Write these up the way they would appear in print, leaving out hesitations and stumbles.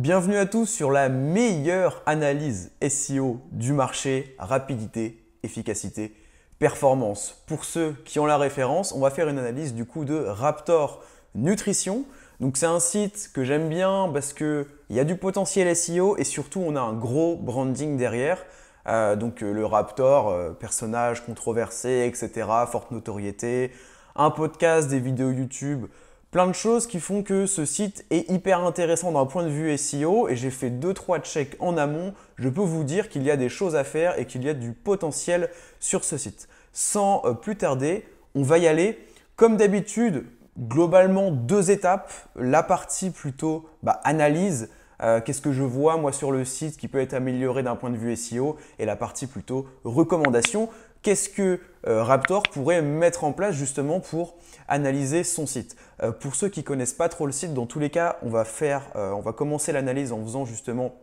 Bienvenue à tous sur la meilleure analyse SEO du marché, rapidité, efficacité, performance. Pour ceux qui ont la référence, on va faire une analyse du coup de Raptor Nutrition. Donc c'est un site que j'aime bien parce qu'il y a du potentiel SEO et surtout on a un gros branding derrière. Le Raptor, personnage controversé, etc., forte notoriété, un podcast, des vidéos YouTube, plein de choses qui font que ce site est hyper intéressant d'un point de vue SEO et j'ai fait 2-3 checks en amont. Je peux vous dire qu'il y a des choses à faire et qu'il y a du potentiel sur ce site. Sans plus tarder, on va y aller. Comme d'habitude, globalement 2 étapes. La partie plutôt analyse. Qu'est-ce que je vois moi sur le site qui peut être amélioré d'un point de vue SEO et la partie plutôt recommandation. Qu'est-ce que Raptor pourrait mettre en place justement pour analyser son site. Pour ceux qui ne connaissent pas trop le site, dans tous les cas, on va commencer l'analyse en faisant justement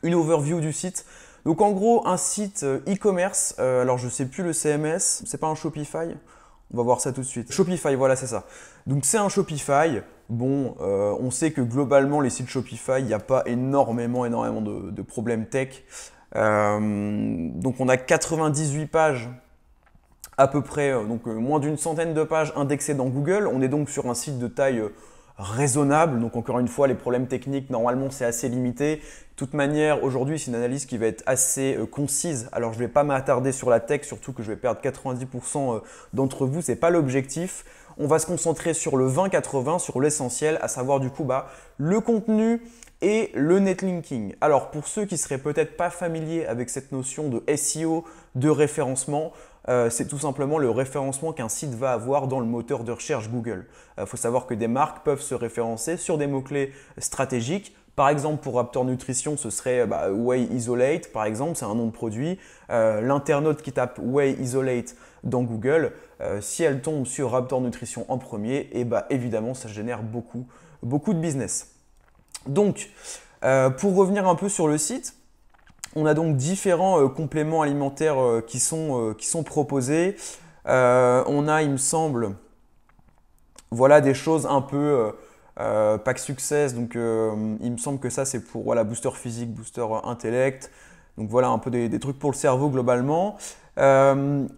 une overview du site. Donc en gros, un site e-commerce, alors je ne sais plus le CMS, c'est pas un Shopify. On va voir ça tout de suite. Shopify, voilà, c'est ça. Donc c'est un Shopify. Bon, on sait que globalement, les sites Shopify, il n'y a pas énormément de problèmes tech. Donc on a 98 pages à peu près, moins d'une centaine de pages indexées dans Google. On est donc sur un site de taille raisonnable. Donc encore une fois, les problèmes techniques, normalement, c'est assez limité. De toute manière, aujourd'hui, c'est une analyse qui va être assez concise. Alors, je ne vais pas m'attarder sur la tech, surtout que je vais perdre 90% d'entre vous. Ce n'est pas l'objectif. On va se concentrer sur le 20-80, sur l'essentiel, à savoir du coup le contenu et le netlinking. Alors, pour ceux qui ne seraient peut-être pas familiers avec cette notion de SEO, de référencement, c'est tout simplement le référencement qu'un site va avoir dans le moteur de recherche Google. Il faut savoir que des marques peuvent se référencer sur des mots-clés stratégiques. Par exemple, pour Raptor Nutrition, ce serait Whey Isolate, par exemple, c'est un nom de produit. L'internaute qui tape Whey Isolate dans Google, si elle tombe sur Raptor Nutrition en premier, évidemment, ça génère beaucoup de business. Donc, pour revenir un peu sur le site, on a donc différents compléments alimentaires qui sont proposés. On a, il me semble, voilà des choses un peu Pack Success. Donc, il me semble que ça, c'est pour booster physique, booster intellect. Donc, voilà un peu des trucs pour le cerveau globalement.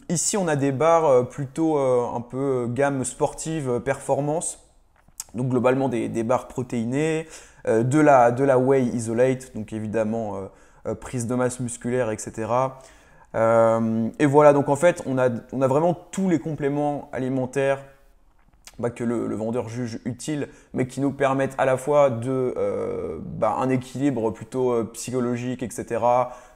Ici, on a des barres plutôt un peu gamme sportive, performance. Donc, globalement, des barres protéinées, de la Whey Isolate. Donc, évidemment, prise de masse musculaire, etc. Et voilà, donc en fait, on a vraiment tous les compléments alimentaires que le vendeur juge utiles, mais qui nous permettent à la fois un équilibre plutôt psychologique, etc.,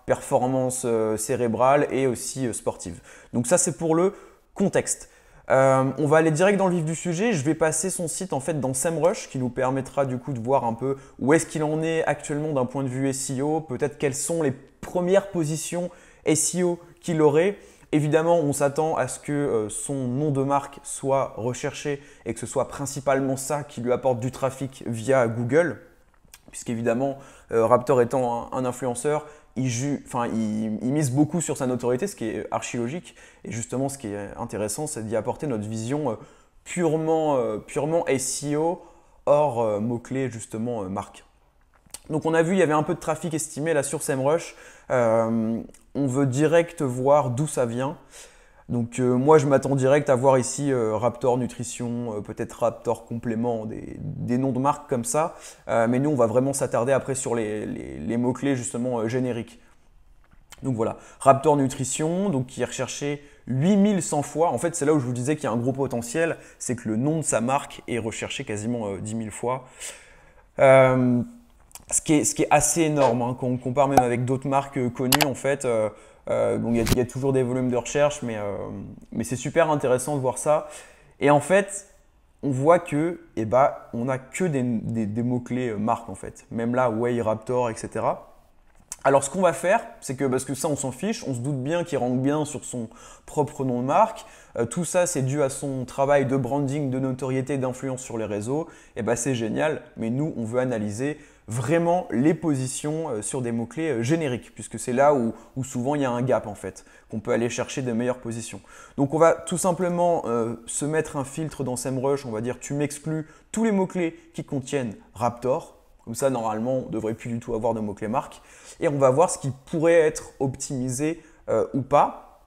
performance cérébrale et aussi sportive. Donc ça, c'est pour le contexte. On va aller direct dans le vif du sujet. Je vais passer son site en fait dans SEMrush qui nous permettra du coup de voir un peu où est-ce qu'il en est actuellement d'un point de vue SEO, peut-être quelles sont les premières positions SEO qu'il aurait. Évidemment, on s'attend à ce que son nom de marque soit recherché et que ce soit principalement ça qui lui apporte du trafic via Google, puisqu'évidemment, Raptor étant un influenceur, il mise beaucoup sur sa notoriété, ce qui est archi logique. Et justement, ce qui est intéressant, c'est d'y apporter notre vision purement SEO, hors mots-clés justement marque. Donc on a vu, il y avait un peu de trafic estimé là sur SEMrush. On veut direct voir d'où ça vient. Donc moi je m'attends direct à voir ici Raptor Nutrition, peut-être Raptor Complément, des noms de marques comme ça. Mais nous on va vraiment s'attarder après sur les mots-clés justement génériques. Donc voilà, Raptor Nutrition, donc qui est recherché 8100 fois. En fait c'est là où je vous disais qu'il y a un gros potentiel, c'est que le nom de sa marque est recherché quasiment 10 000 fois. Ce qui est assez énorme quand on compare même avec d'autres marques connues en fait. Il y a toujours des volumes de recherche, mais c'est super intéressant de voir ça. Et en fait, on voit que on n'a que des mots-clés marques en fait. Même là, Whey, Raptor, etc. Alors ce qu'on va faire, c'est que parce que ça on s'en fiche, on se doute bien qu'il rank bien sur son propre nom de marque. Tout ça c'est dû à son travail de branding, de notoriété, d'influence sur les réseaux. C'est génial, mais nous on veut analyser vraiment les positions sur des mots-clés génériques, puisque c'est là où souvent il y a un gap en fait, qu'on peut aller chercher des meilleures positions. Donc on va tout simplement se mettre un filtre dans SEMrush, on va dire tu m'exclus tous les mots-clés qui contiennent Raptor. Comme ça, normalement, on ne devrait plus du tout avoir de mots-clés marques. Et on va voir ce qui pourrait être optimisé ou pas.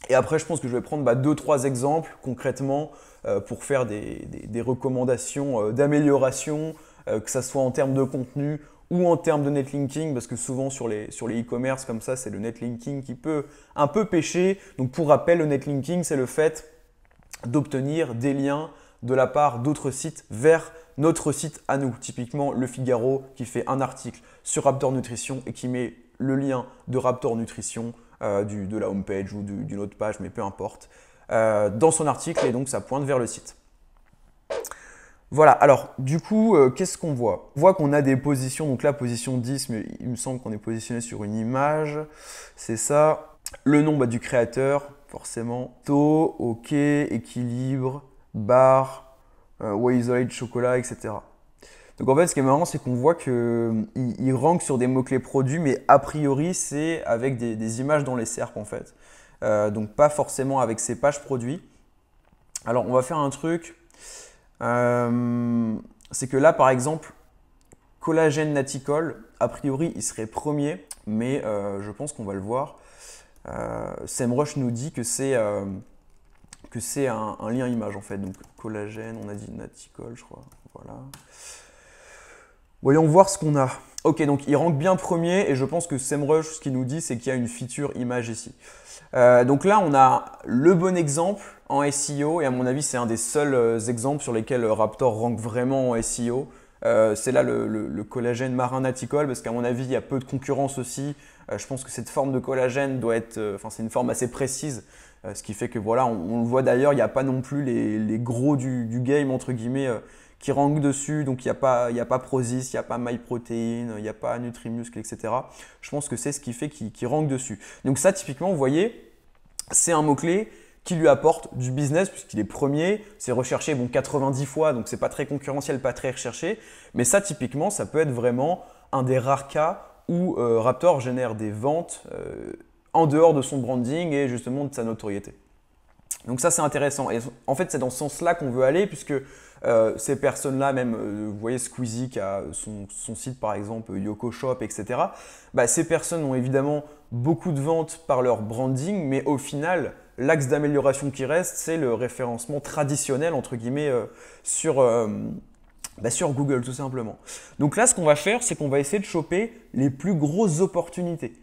Et après, je pense que je vais prendre 2-3 exemples concrètement pour faire des recommandations d'amélioration, que ce soit en termes de contenu ou en termes de netlinking, parce que souvent sur les e-commerce comme ça, c'est le netlinking qui peut un peu pêcher. Donc pour rappel, le netlinking, c'est le fait d'obtenir des liens de la part d'autres sites vers notre site à nous. Typiquement, Le Figaro qui fait un article sur Raptor Nutrition et qui met le lien de Raptor Nutrition de la homepage ou d'une autre page, mais peu importe, dans son article, et donc ça pointe vers le site. Voilà, alors du coup, qu'est-ce qu'on voit? On voit qu'on a des positions, donc là position 10, mais il me semble qu'on est positionné sur une image, c'est ça. Le nom du créateur, forcément. Taux, ok, équilibre, barre, whey isolate, chocolat, etc. Donc en fait, ce qui est marrant, c'est qu'on voit qu'il rank sur des mots-clés produits, mais a priori, c'est avec des images dans les SERP en fait. Donc pas forcément avec ses pages produits. Alors on va faire un truc, c'est que là par exemple, collagène naticole, a priori il serait premier, mais je pense qu'on va le voir. SEMrush nous dit que c'est un lien image en fait. Donc collagène, on a dit naticole, je crois. Voilà. Voyons voir ce qu'on a. Ok, donc il rank bien premier et je pense que SEMrush, ce qu'il nous dit, c'est qu'il y a une feature image ici. Donc là, on a le bon exemple en SEO et à mon avis, c'est un des seuls exemples sur lesquels Raptor rank vraiment en SEO. C'est là le collagène marin naticole parce qu'à mon avis, il y a peu de concurrence aussi. Je pense que cette forme de collagène doit être, c'est une forme assez précise. Ce qui fait que voilà, on le voit d'ailleurs, il n'y a pas non plus les gros du game entre guillemets qui rankent dessus. Donc il n'y a pas Prozis, il n'y a pas MyProtein, il n'y a pas Nutrimuscle, etc. Je pense que c'est ce qui fait qu'il rank dessus. Donc ça, typiquement, vous voyez, c'est un mot-clé qui lui apporte du business puisqu'il est premier. C'est recherché 90 fois, donc c'est pas très concurrentiel, pas très recherché. Mais ça, typiquement, ça peut être vraiment un des rares cas où Raptor génère des ventes en dehors de son branding et justement de sa notoriété. Donc ça, c'est intéressant. Et en fait, c'est dans ce sens-là qu'on veut aller puisque ces personnes-là, même, vous voyez Squeezie qui a son site par exemple, Yoko Shop, etc. Ces personnes ont évidemment beaucoup de ventes par leur branding, mais au final, l'axe d'amélioration qui reste, c'est le référencement traditionnel, entre guillemets, sur Google tout simplement. Donc là, ce qu'on va faire, c'est qu'on va essayer de choper les plus grosses opportunités.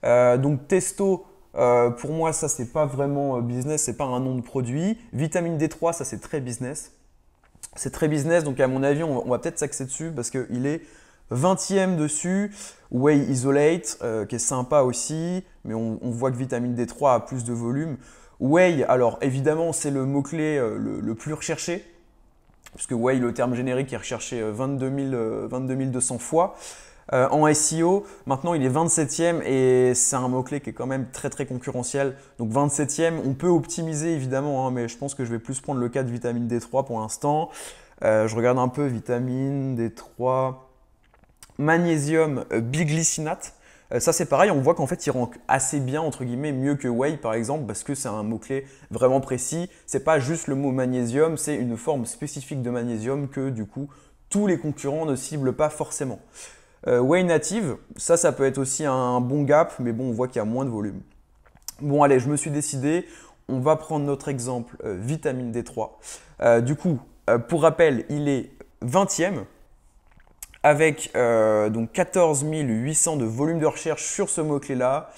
Donc Testo, pour moi, ça, c'est pas vraiment business, c'est pas un nom de produit. Vitamine D3, ça, c'est très business. C'est très business, donc à mon avis, on va peut-être s'axer dessus parce qu'il est 20e dessus. Whey Isolate, qui est sympa aussi, mais on voit que vitamine D3 a plus de volume. Whey, alors évidemment, c'est le mot-clé le plus recherché, puisque Whey, le terme générique, est recherché 22 200 fois. En SEO, maintenant il est 27e et c'est un mot-clé qui est quand même très très concurrentiel. Donc 27e, on peut optimiser évidemment, hein, mais je pense que je vais plus prendre le cas de vitamine D3 pour l'instant. Je regarde un peu vitamine D3, magnésium biglycinate. Ça c'est pareil, on voit qu'en fait il rank assez bien, entre guillemets, mieux que Whey par exemple, parce que c'est un mot-clé vraiment précis. C'est pas juste le mot magnésium, c'est une forme spécifique de magnésium que du coup tous les concurrents ne ciblent pas forcément. Whey native, ça peut être aussi un bon gap, mais bon, on voit qu'il y a moins de volume. Bon, allez, je me suis décidé. On va prendre notre exemple vitamine D3. Du coup, pour rappel, il est 20e avec donc 14 800 de volume de recherche sur ce mot-clé-là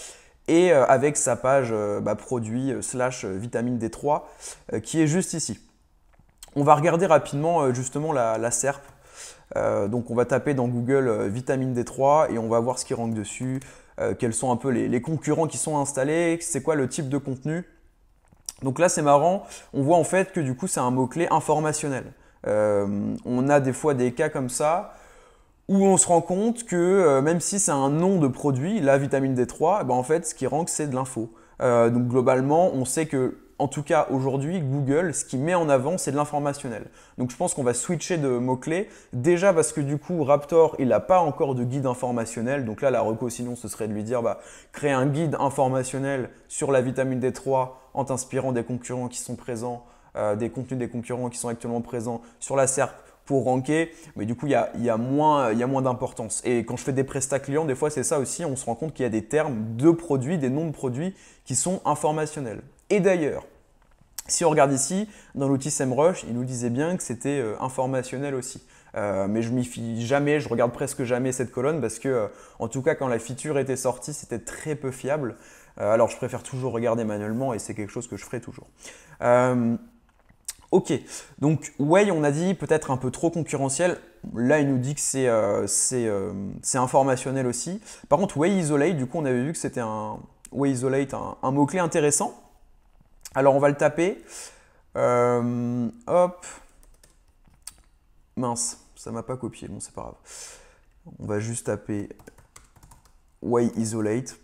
et avec sa page produit / vitamine D3 qui est juste ici. On va regarder rapidement justement la SERP. Donc on va taper dans Google vitamine D3 et on va voir ce qui rank dessus, quels sont un peu les concurrents qui sont installés, c'est quoi le type de contenu. Donc là c'est marrant, on voit en fait que du coup c'est un mot-clé informationnel. On a des fois des cas comme ça où on se rend compte que même si c'est un nom de produit, la vitamine D3, en fait ce qui rank c'est de l'info. Donc globalement on sait que en tout cas, aujourd'hui, Google, ce qu'il met en avant, c'est de l'informationnel. Donc, je pense qu'on va switcher de mots-clés. Déjà parce que du coup, Raptor, il n'a pas encore de guide informationnel. Donc là, la reco, sinon, ce serait de lui dire, créer un guide informationnel sur la vitamine D3 en t'inspirant des concurrents qui sont présents, des contenus des concurrents qui sont actuellement présents sur la SERP pour ranker, mais du coup, il y a moins d'importance. Et quand je fais des prestats clients, des fois, c'est ça aussi, on se rend compte qu'il y a des termes de produits, des noms de produits qui sont informationnels. Et d'ailleurs, si on regarde ici, dans l'outil SEMrush, il nous disait bien que c'était informationnel aussi. Mais je m'y fie jamais, je regarde presque jamais cette colonne parce que, en tout cas, quand la feature était sortie, c'était très peu fiable. Alors, je préfère toujours regarder manuellement et c'est quelque chose que je ferai toujours. Ok, donc Way, on a dit peut-être un peu trop concurrentiel. Là, il nous dit que c'est informationnel aussi. Par contre, Way Isolate, du coup, on avait vu que c'était un Way Isolate, un mot-clé intéressant. Alors, on va le taper. Hop. Mince, ça m'a pas copié. Bon, c'est pas grave. On va juste taper Way Isolate.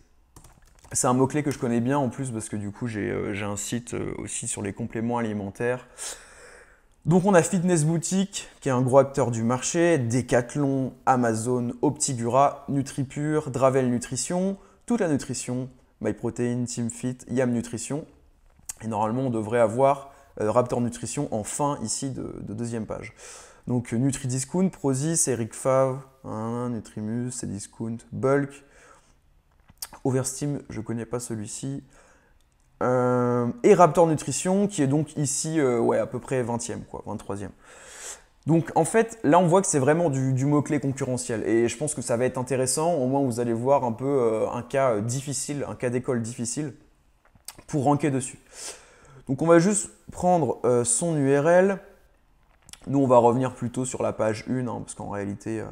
C'est un mot-clé que je connais bien en plus parce que du coup, j'ai un site aussi sur les compléments alimentaires. Donc on a Fitness Boutique, qui est un gros acteur du marché, Decathlon, Amazon, Optigura, NutriPure, Dravel Nutrition, toute la nutrition, MyProtein, TeamFit, Yam Nutrition. Et normalement, on devrait avoir Raptor Nutrition en fin ici de deuxième page. Donc NutriDiscount, Prozis, Eric Favre, Nutrimus, Cdiscount, Bulk, Oversteam, je ne connais pas celui-ci. Et Raptor Nutrition qui est donc ici ouais, à peu près 20e, quoi, 23e. Donc en fait, là on voit que c'est vraiment du mot-clé concurrentiel et je pense que ça va être intéressant, au moins vous allez voir un peu un cas difficile, un cas d'école difficile pour ranker dessus. Donc on va juste prendre son URL. Nous on va revenir plutôt sur la page 1 hein, parce qu'en réalité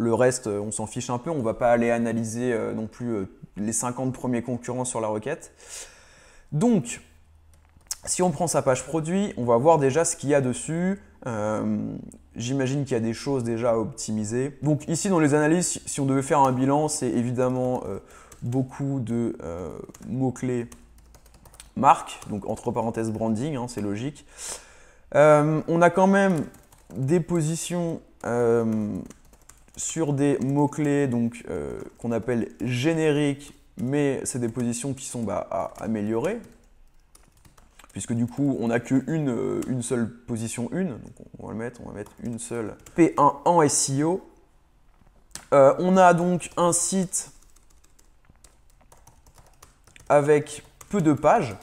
le reste on s'en fiche un peu, on ne va pas aller analyser non plus les 50 premiers concurrents sur la requête. Donc, si on prend sa page produit, on va voir déjà ce qu'il y a dessus. J'imagine qu'il y a des choses déjà à optimiser. Donc ici, dans les analyses, si on devait faire un bilan, c'est évidemment beaucoup de mots-clés marque, donc entre parenthèses branding, hein, c'est logique. On a quand même des positions sur des mots-clés donc qu'on appelle génériques, mais c'est des positions qui sont à améliorer, puisque du coup on n'a qu'une seule position 1, donc on va mettre une seule P1 en SEO. On a donc un site avec peu de pages.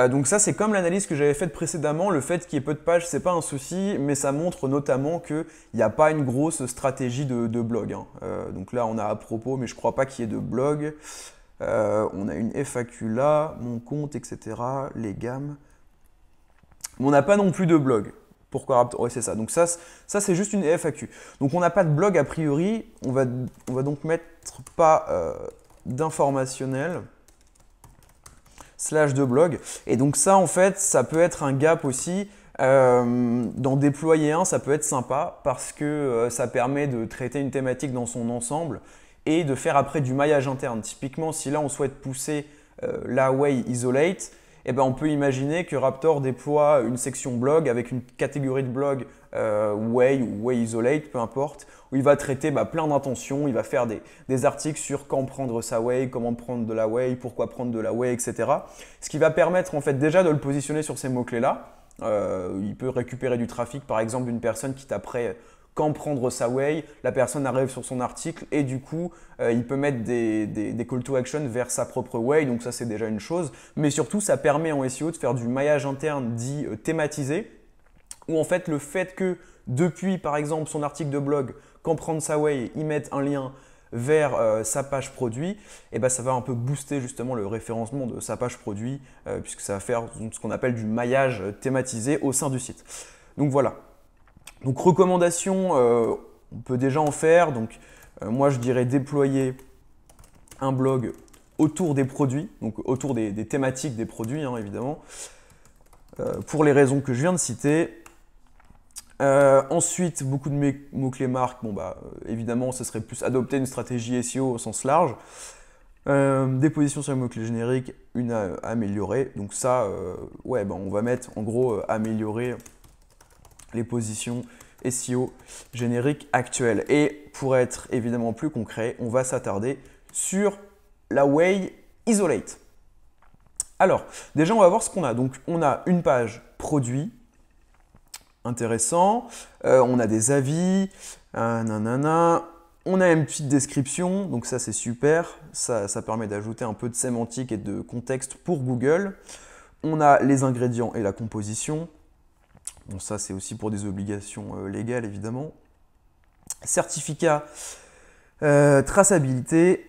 Donc ça, c'est comme l'analyse que j'avais faite précédemment. Le fait qu'il y ait peu de pages, c'est pas un souci, mais ça montre notamment qu'il n'y a pas une grosse stratégie de blog. Hein. Donc là, on a à propos, mais je ne crois pas qu'il y ait de blog. On a une FAQ là, mon compte, etc. Les gammes. Mais on n'a pas non plus de blog. Pourquoi Raptor? Ouais, c'est ça. Donc ça c'est juste une FAQ. Donc on n'a pas de blog a priori. On va donc mettre pas d'informationnel. /de blog. Et donc ça, en fait, ça peut être un gap aussi. D'en déployer un, ça peut être sympa parce que ça permet de traiter une thématique dans son ensemble et de faire après du maillage interne. Typiquement, si là, on souhaite pousser la Way Isolate, eh ben, on peut imaginer que Raptor déploie une section blog avec une catégorie de blog Way ou Way Isolate, peu importe, où il va traiter plein d'intentions, il va faire des articles sur quand prendre sa Way, comment prendre de la Way, pourquoi prendre de la Way, etc. Ce qui va permettre en fait déjà de le positionner sur ces mots-clés-là. Il peut récupérer du trafic, par exemple, d'une personne qui taperait quand prendre sa Way, la personne arrive sur son article et du coup, il peut mettre des call to action vers sa propre Way, donc ça c'est déjà une chose. Mais surtout, ça permet en SEO de faire du maillage interne dit thématisé, où en fait le fait que depuis par exemple son article de blog, quand prendre sa Way, il mette un lien vers sa page produit, et ben ça va un peu booster justement le référencement de sa page produit, puisque ça va faire ce qu'on appelle du maillage thématisé au sein du site. Donc voilà. Donc recommandation, on peut déjà en faire. Donc moi je dirais déployer un blog autour des produits, donc autour des thématiques des produits hein, évidemment, pour les raisons que je viens de citer. Ensuite, beaucoup de mots-clés marques, évidemment ce serait plus adopter une stratégie SEO au sens large. Des positions sur les mots-clés génériques, une à améliorer. Donc ça, on va mettre en gros améliorer les positions SEO génériques actuelles. Et pour être évidemment plus concret, on va s'attarder sur la Way Isolate. Alors, déjà on va voir ce qu'on a. Donc on a une page produit, intéressant. On a des avis, nanana. On a une petite description, donc ça c'est super. Ça permet d'ajouter un peu de sémantique et de contexte pour Google. On a les ingrédients et la composition. Bon, ça c'est aussi pour des obligations légales évidemment. Certificat, traçabilité.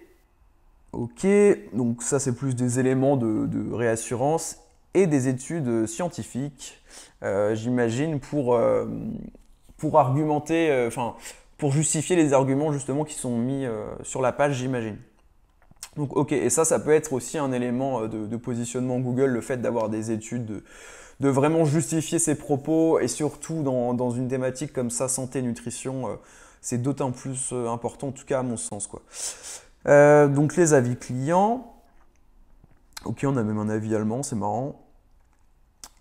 Ok, donc ça c'est plus des éléments de réassurance et des études scientifiques, j'imagine, pour argumenter, pour justifier les arguments justement qui sont mis sur la page, j'imagine. Donc ok, et ça peut être aussi un élément de positionnement Google, le fait d'avoir des études, de vraiment justifier ses propos, et surtout dans une thématique comme ça, santé, nutrition, c'est d'autant plus important, en tout cas à mon sens, quoi. Donc les avis clients. Ok, on a même un avis allemand, c'est marrant.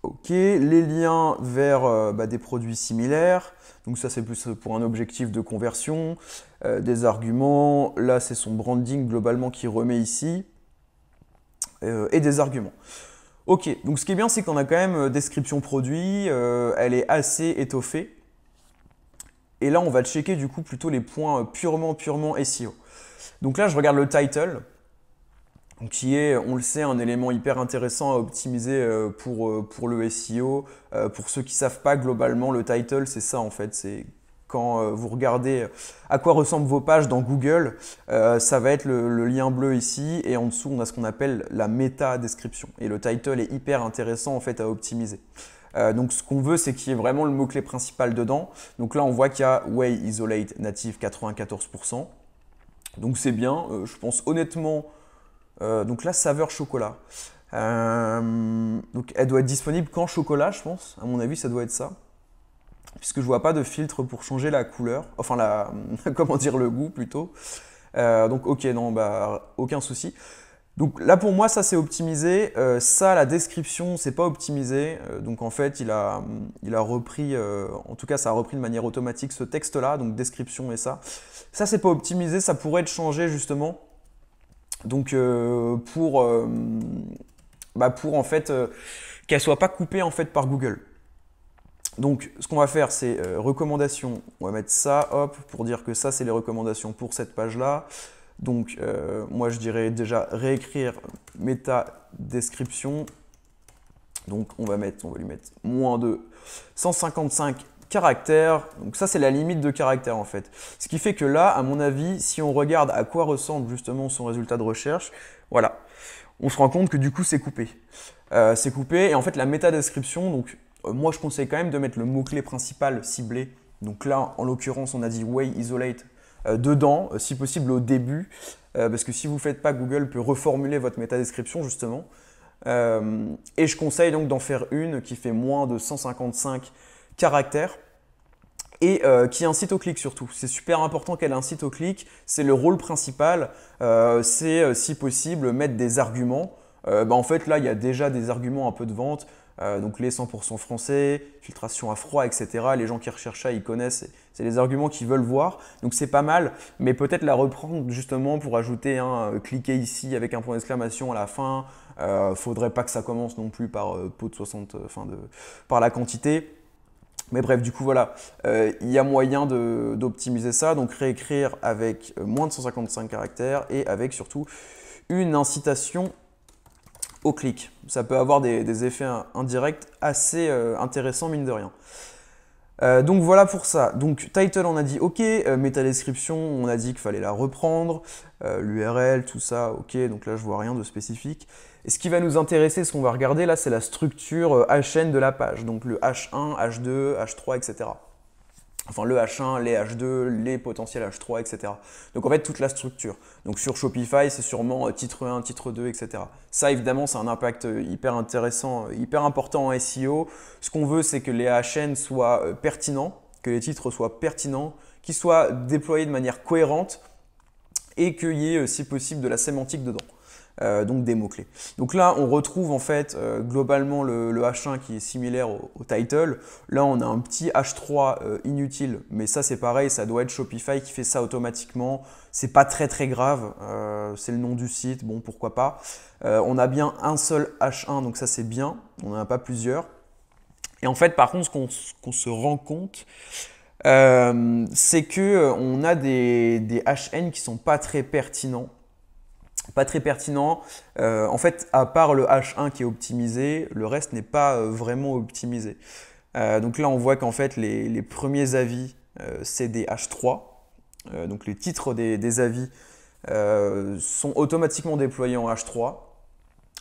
Ok, les liens vers des produits similaires. Donc ça c'est plus pour un objectif de conversion. Des arguments, là c'est son branding globalement qui remet ici. Et des arguments. Ok, donc ce qui est bien c'est qu'on a quand même description produit, elle est assez étoffée. Et là on va checker du coup plutôt les points purement SEO. Donc là je regarde le title, qui est, on le sait, un élément hyper intéressant à optimiser pour le SEO. Pour ceux qui ne savent pas, globalement, le title, c'est ça en fait. C'est quand vous regardez à quoi ressemblent vos pages dans Google, ça va être le lien bleu ici, et en dessous, on a ce qu'on appelle la méta-description. Et le title est hyper intéressant en fait à optimiser. Donc ce qu'on veut, c'est qu'il y ait vraiment le mot-clé principal dedans. Donc là, on voit qu'il y a Whey Isolate Native 94%. Donc c'est bien, je pense honnêtement. Donc là, saveur chocolat. Donc elle doit être disponible qu'en chocolat, je pense. À mon avis, ça doit être ça. Puisque je vois pas de filtre pour changer la couleur. Enfin, comment dire, le goût plutôt. Donc ok, non, bah aucun souci. Donc là pour moi ça c'est optimisé, ça la description c'est pas optimisé, donc en fait il a repris, en tout cas ça a repris de manière automatique ce texte là, donc description et ça c'est pas optimisé, ça pourrait être changé justement, donc pour en fait qu'elle soit pas coupée en fait par Google. Donc ce qu'on va faire c'est recommandations, on va mettre ça hop pour dire que ça c'est les recommandations pour cette page là. Donc, moi, je dirais déjà réécrire méta description. Donc, on va lui mettre moins de 155 caractères. Donc, ça, c'est la limite de caractères en fait. Ce qui fait que là, à mon avis, si on regarde à quoi ressemble justement son résultat de recherche, voilà, on se rend compte que du coup, c'est coupé. C'est coupé. Et en fait, la méta description, donc, moi, je conseille quand même de mettre le mot-clé principal ciblé. Donc là, en l'occurrence, on a dit Whey Isolate. Dedans, si possible au début, parce que si vous ne faites pas, Google peut reformuler votre métadescription justement. Et je conseille donc d'en faire une qui fait moins de 155 caractères et qui incite au clic surtout. C'est super important qu'elle incite au clic, c'est le rôle principal, c'est si possible mettre des arguments. En fait là il y a déjà des arguments un peu de vente. Donc les 100% français, filtration à froid, etc. Les gens qui recherchent ça, ils connaissent, c'est les arguments qu'ils veulent voir. Donc c'est pas mal, mais peut-être la reprendre justement pour ajouter cliquez ici avec un point d'exclamation à la fin. Faudrait pas que ça commence non plus par pot de 60, par la quantité. Mais bref, du coup voilà, il y a moyen d'optimiser ça. Donc réécrire avec moins de 155 caractères et avec surtout une incitation au clic. Ça peut avoir des effets indirects assez intéressants mine de rien. Donc voilà pour ça. Donc title on a dit ok, métadescription on a dit qu'il fallait la reprendre, l'URL, tout ça, ok, donc là je vois rien de spécifique. Et ce qui va nous intéresser, ce qu'on va regarder là, c'est la structure HN de la page, donc le H1, H2, H3, etc. Enfin le H1, les H2, les potentiels H3, etc. Donc en fait toute la structure. Donc sur Shopify c'est sûrement titre 1, titre 2, etc. Ça évidemment c'est un impact hyper intéressant, hyper important en SEO. Ce qu'on veut c'est que les HN soient pertinents, que les titres soient pertinents, qu'ils soient déployés de manière cohérente et qu'il y ait si possible de la sémantique dedans. Donc des mots-clés. Donc là, on retrouve en fait globalement le H1 qui est similaire au title. Là, on a un petit H3 inutile, mais ça c'est pareil, ça doit être Shopify qui fait ça automatiquement. C'est pas très grave, c'est le nom du site, bon pourquoi pas. On a bien un seul H1, donc ça c'est bien, on n'en a pas plusieurs. Et en fait, par contre, ce qu'on se rend compte, c'est que on a des HN qui sont pas très pertinents. Pas très pertinents. En fait, à part le H1 qui est optimisé, le reste n'est pas vraiment optimisé. Donc là, on voit qu'en fait, les premiers avis, c'est des H3. Donc les titres des avis sont automatiquement déployés en H3.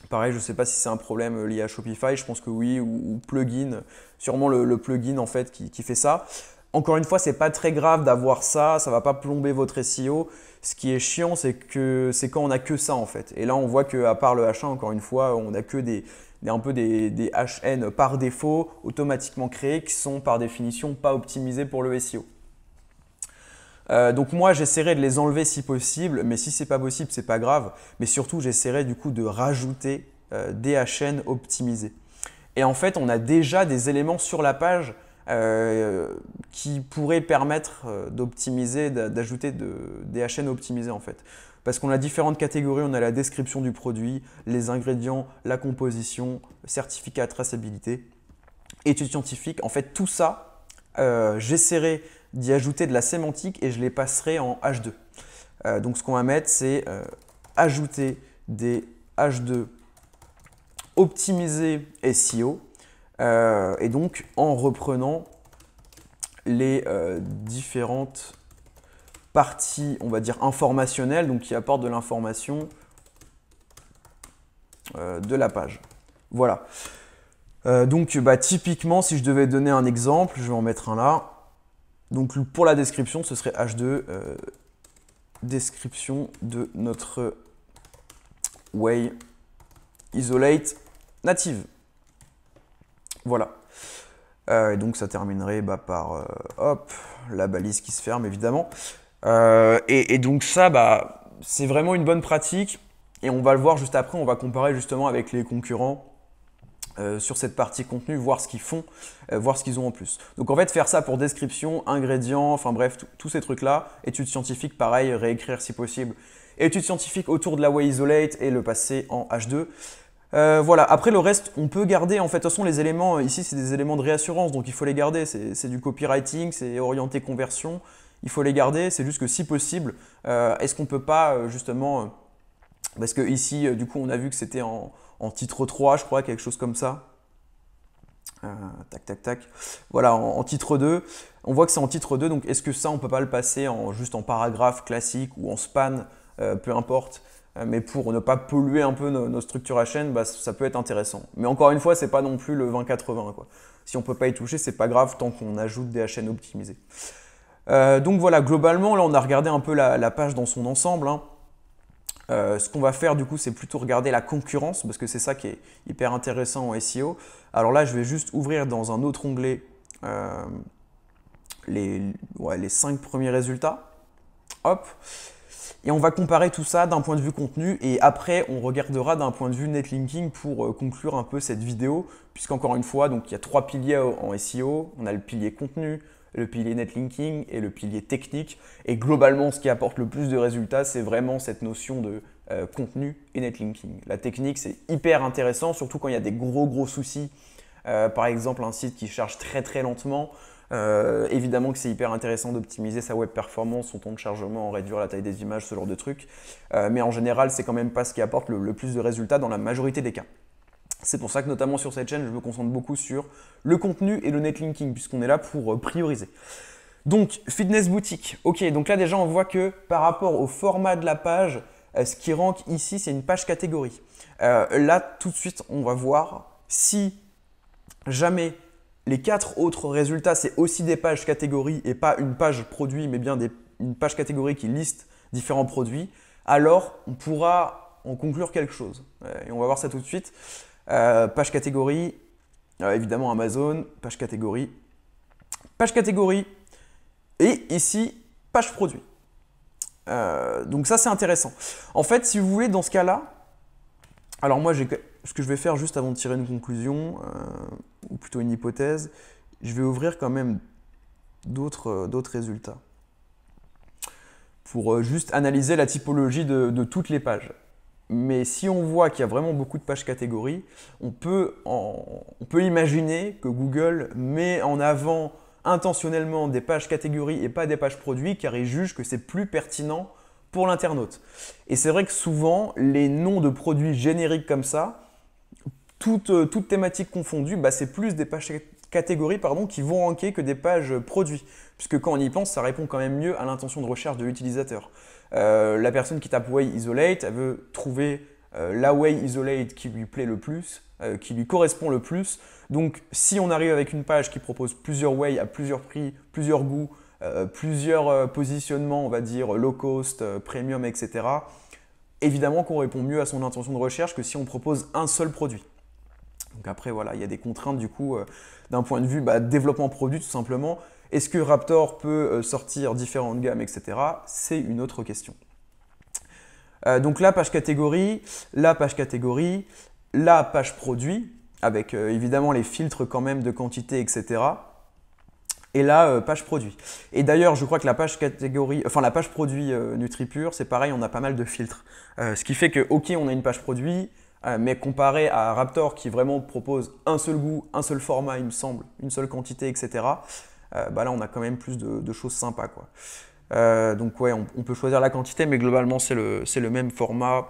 Pareil, je ne sais pas si c'est un problème lié à Shopify, je pense que oui, ou plugin, sûrement le plugin en fait qui fait ça. Encore une fois, c'est pas très grave d'avoir ça, ça va pas plomber votre SEO. Ce qui est chiant, c'est quand on a que ça en fait. Et là, on voit qu'à part le H1, encore une fois, on a que un peu des HN par défaut, automatiquement créés, qui sont par définition pas optimisés pour le SEO. Donc moi, j'essaierai de les enlever si possible, mais si c'est pas possible, c'est pas grave. Mais surtout, j'essaierai du coup de rajouter des HN optimisés. Et en fait, on a déjà des éléments sur la page qui pourraient permettre d'optimiser, d'ajouter des HN optimisés en fait. Parce qu'on a différentes catégories, on a la description du produit, les ingrédients, la composition, certificat de traçabilité, études scientifiques. En fait, tout ça, j'essaierai d'y ajouter de la sémantique et je les passerai en H2. Donc ce qu'on va mettre, c'est ajouter des H2 optimisés SEO. Et donc en reprenant les différentes parties, on va dire informationnelles, donc qui apportent de l'information de la page. Voilà. Donc typiquement, si je devais donner un exemple, je vais en mettre un là. Donc pour la description, ce serait H2, description de notre Whey Isolate native. Voilà. Et donc ça terminerait par hop, la balise qui se ferme évidemment. Et donc ça, c'est vraiment une bonne pratique. Et on va le voir juste après, on va comparer justement avec les concurrents sur cette partie contenu, voir ce qu'ils font, voir ce qu'ils ont en plus. Donc en fait, faire ça pour description, ingrédients, enfin bref, tous ces trucs-là. Études scientifiques, pareil, réécrire si possible. Études scientifiques autour de la Whey Isolate et le passer en H2. Voilà, après le reste, on peut garder, en fait, de toute façon, les éléments, ici, c'est des éléments de réassurance, donc il faut les garder, c'est du copywriting, c'est orienté conversion, il faut les garder, c'est juste que si possible, est-ce qu'on peut pas, justement, parce que ici, du coup, on a vu que c'était en titre 3, je crois, quelque chose comme ça. Tac, tac, tac. Voilà, en titre 2, on voit que c'est en titre 2, donc est-ce que ça, on peut pas le passer juste en paragraphe classique ou en span, peu importe. Mais pour ne pas polluer un peu nos structures HN, ça peut être intéressant. Mais encore une fois, c'est pas non plus le 20-80, quoi. Si on peut pas y toucher, c'est pas grave tant qu'on ajoute des HN optimisés. Donc voilà, globalement, là, on a regardé un peu la page dans son ensemble, hein. Ce qu'on va faire du coup, c'est plutôt regarder la concurrence parce que c'est ça qui est hyper intéressant en SEO. Alors là, je vais juste ouvrir dans un autre onglet les 5 premiers résultats. Hop. Et on va comparer tout ça d'un point de vue contenu et après, on regardera d'un point de vue netlinking pour conclure un peu cette vidéo. Puisqu'encore une fois, donc, il y a 3 piliers en SEO. On a le pilier contenu, le pilier netlinking et le pilier technique. Et globalement, ce qui apporte le plus de résultats, c'est vraiment cette notion de contenu et netlinking. La technique, c'est hyper intéressant, surtout quand il y a des gros soucis. Par exemple, un site qui charge très lentement. Évidemment que c'est hyper intéressant d'optimiser sa web performance, son temps de chargement, réduire la taille des images, ce genre de trucs. Mais en général, c'est quand même pas ce qui apporte le plus de résultats dans la majorité des cas. C'est pour ça que notamment sur cette chaîne, je me concentre beaucoup sur le contenu et le netlinking, puisqu'on est là pour prioriser. Donc, Fitness Boutique. Ok, donc là déjà, on voit que par rapport au format de la page, ce qui rank ici, c'est une page catégorie. Là, tout de suite, on va voir si jamais les 4 autres résultats, c'est aussi des pages catégories et pas une page produit, mais bien une page catégorie qui liste différents produits, alors on pourra en conclure quelque chose. Et on va voir ça tout de suite. Page catégorie, évidemment Amazon, page catégorie, et ici, page produit. Donc ça, c'est intéressant. En fait, si vous voulez, dans ce cas-là, alors moi, ce que je vais faire juste avant de tirer une conclusion, ou plutôt une hypothèse, je vais ouvrir quand même d'autres résultats pour juste analyser la typologie de toutes les pages. Mais si on voit qu'il y a vraiment beaucoup de pages catégories, on peut imaginer que Google met en avant intentionnellement des pages catégories et pas des pages produits car il juge que c'est plus pertinent pour l'internaute. Et c'est vrai que souvent, les noms de produits génériques comme ça, toutes thématiques confondues, c'est plus des pages catégories qui vont ranker que des pages produits. Puisque quand on y pense, ça répond quand même mieux à l'intention de recherche de l'utilisateur. La personne qui tape Way Isolate, elle veut trouver la Way Isolate qui lui plaît le plus, qui lui correspond le plus. Donc si on arrive avec une page qui propose plusieurs Way à plusieurs prix, plusieurs goûts, plusieurs positionnements, on va dire low cost, premium, etc., évidemment qu'on répond mieux à son intention de recherche que si on propose un seul produit. Donc après, voilà, il y a des contraintes du coup d'un point de vue développement produit tout simplement. Est-ce que Raptor peut sortir différentes gammes, etc. C'est une autre question. Donc la page catégorie, la page produit, avec évidemment les filtres quand même de quantité, etc. Et la page produit. Et d'ailleurs, je crois que la page catégorie, enfin la page produit NutriPure, c'est pareil, on a pas mal de filtres. Ce qui fait que, ok, on a une page produit, mais comparé à Raptor qui vraiment propose un seul goût, un seul format, il me semble, une seule quantité, etc. Là, on a quand même plus de choses sympas, quoi. Donc ouais, on peut choisir la quantité, mais globalement, c'est le même format.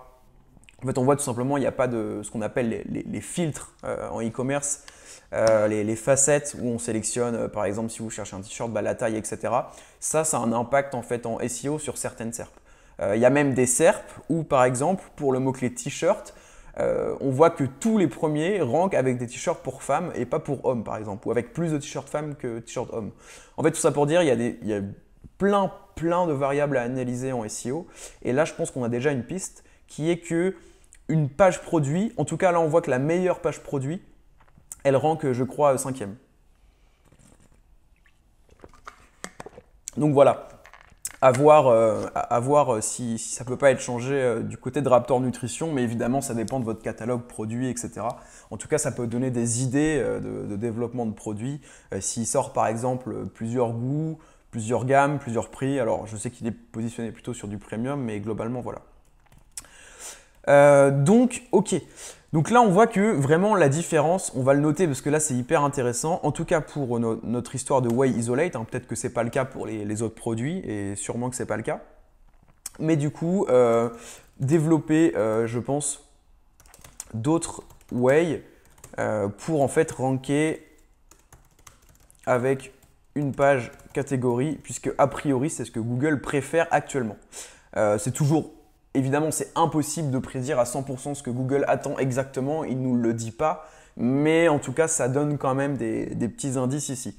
En fait, on voit tout simplement, il n'y a pas de ce qu'on appelle les filtres en e-commerce, les facettes où on sélectionne, par exemple, si vous cherchez un t-shirt, la taille, etc. Ça a un impact en fait en SEO sur certaines SERP. Il y a même des SERP où, par exemple, pour le mot-clé t-shirt, on voit que tous les premiers rankent avec des t-shirts pour femmes et pas pour hommes, par exemple, ou avec plus de t-shirts femmes que t-shirts hommes. En fait, tout ça pour dire, il y a plein de variables à analyser en SEO. Et là, je pense qu'on a déjà une piste qui est que une page produit, en tout cas là, on voit que la meilleure page produit, elle rank, je crois, 5e. Donc voilà. À voir si ça ne peut pas être changé du côté de Raptor Nutrition, mais évidemment, ça dépend de votre catalogue produit, etc. En tout cas, ça peut donner des idées de développement de produits. S'il sort par exemple plusieurs goûts, plusieurs gammes, plusieurs prix, alors je sais qu'il est positionné plutôt sur du premium, mais globalement, voilà. Donc, ok. Donc là, on voit que vraiment la différence, on va le noter parce que là, c'est hyper intéressant. En tout cas, pour notre histoire de Way Isolate, peut-être que ce n'est pas le cas pour les autres produits et sûrement que ce n'est pas le cas. Mais du coup, développer, je pense, d'autres Way pour en fait ranker avec une page catégorie, puisque a priori, c'est ce que Google préfère actuellement. C'est toujours... Évidemment, c'est impossible de prédire à 100% ce que Google attend exactement, il ne nous le dit pas, mais en tout cas, ça donne quand même des petits indices ici.